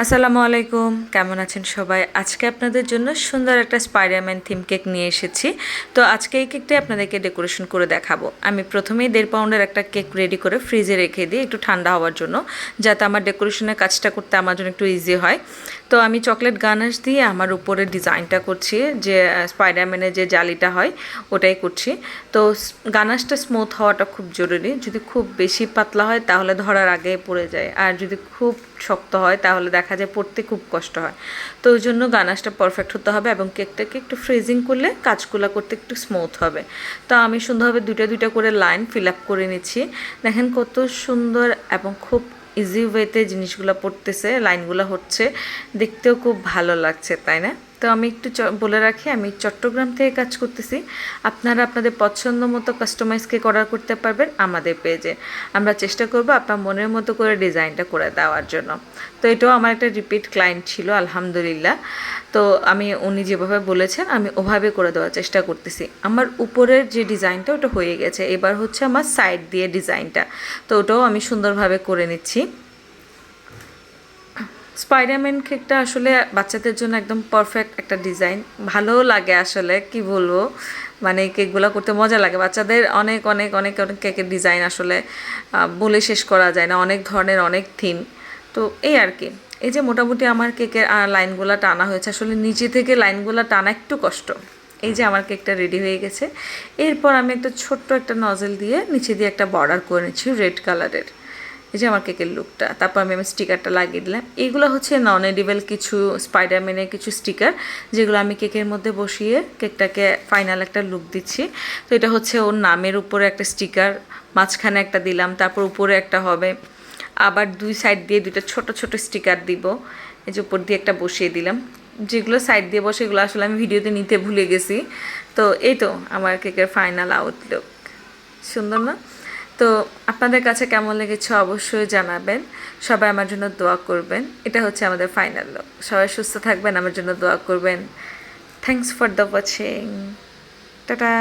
আসসালামু আলাইকুম, কেমন আছেন সবাই? আজকে আপনাদের জন্য সুন্দর একটা স্পাইডারম্যান থিম কেক নিয়ে এসেছি। তো আজকে এই কেকটাই আপনাদেরকে ডেকোরেশন করে দেখাবো। আমি প্রথমেই 1.5 পাউন্ডের একটা কেক রেডি করে ফ্রিজে রেখে দিই একটু ঠান্ডা হওয়ার জন্য, যাতে আমার ডেকোরেশনের কাজটা করতে আমার জন্য একটু ইজি হয়। তো আমি চকলেট গানাশ দিয়ে আমার উপরে ডিজাইনটা করছি, যে স্পাইডারম্যানের যে জালিটা হয় ওটাই করছি। তো গানাশটা স্মুথ হওয়াটা খুব জরুরি। যদি খুব বেশি পাতলা হয় তাহলে ধরার আগে পড়ে যায়, আর যদি খুব শক্ত হয় তাহলে দেখা যায় পড়তে খুব কষ্ট হয়। তো ওই জন্য গানাশটা পারফেক্ট হতে হবে এবং কেকটাকে একটু ফ্রিজিং করলে কাজগুলো করতে একটু স্মুথ হবে। তো আমি সুন্দরভাবে দুইটা দুইটা করে লাইন ফিল আপ করে নিচ্ছি। দেখেন কত সুন্দর এবং খুব ইজি ওয়েতে জিনিসগুলো পড়তেছে, লাইনগুলো হচ্ছে, দেখতেও খুব ভালো লাগছে, তাই না? তো আমি একটু বলে রাখি, আমি চট্টগ্রাম থেকে কাজ করতেছি। আপনারা আপনাদের পছন্দ মতো কাস্টমাইজকে অর্ডার করতে পারবেন আমাদের পেজে। আমরা চেষ্টা করব আপনার মনের মতো করে ডিজাইনটা করে দেওয়ার জন্য। তো এটাও আমার একটা রিপিট ক্লায়েন্ট ছিল, আলহামদুলিল্লাহ। তো উনি যেভাবে বলেছেন আমি ওভাবে করে দেওয়ার চেষ্টা করতেছি। আমার উপরের যে ডিজাইনটা ওটা হয়ে গেছে, এবার হচ্ছে আমার সাইড দিয়ে ডিজাইনটা। তো ওটাও আমি সুন্দরভাবে করে নিচ্ছি। স্পাইডারম্যান কেকটা আসলে বাচ্চাদের জন্য একদম পারফেক্ট একটা ডিজাইন, ভালোও লাগে আসলে, কি বলবো, মানে কেকগুলো করতে মজা লাগে। বাচ্চাদের অনেক অনেক অনেক অনেক কেকের ডিজাইন আসলে বলে শেষ করা যায় না, অনেক ধরনের অনেক থিম। তো এই আর কি, এই যে মোটামুটি আমার কেকের লাইনগুলো টানা হয়েছে, আসলে নিচে থেকে লাইনগুলো টানা একটু কষ্ট। এই যে আমার কেকটা রেডি হয়ে গেছে। এরপর আমি একটা ছোট্ট একটা নজেল দিয়ে নিচে দিয়ে একটা বর্ডার করে নিচ্ছি রেড কালারের। এই যে আমার কেকের লুকটা। তারপর আমি স্টিকারটা লাগিয়ে দিলাম। এইগুলো হচ্ছে নন এডিবল কিছু স্পাইডারম্যানের কিছু স্টিকার, যেগুলো আমি কেকের মধ্যে বসিয়ে কেকটাকে ফাইনাল একটা লুক দিচ্ছি। তো এটা হচ্ছে ওর নামের উপরে একটা স্টিকার, মাঝখানে একটা দিলাম, তারপর উপরে একটা হবে, আবার দুই সাইড দিয়ে দুইটা ছোট ছোট স্টিকার দিব। এই যে উপর দিয়ে একটা বসিয়ে দিলাম। যেগুলো সাইড দিয়ে বসে এগুলো আসলে আমি ভিডিওতে নিতে ভুলে গেছি। তো এই তো আমার কেকের ফাইনাল আউটলুক। সুন্দর না? তো আপনাদের কাছে কেমন লেগেছে অবশ্যই জানাবেন। সবাই আমার জন্য দোয়া করবেন। এটা হচ্ছে আমাদের ফাইনাল লুক। সবাই সুস্থ থাকবেন, আমার জন্য দোয়া করবেন। Thanks for the watching. Tata.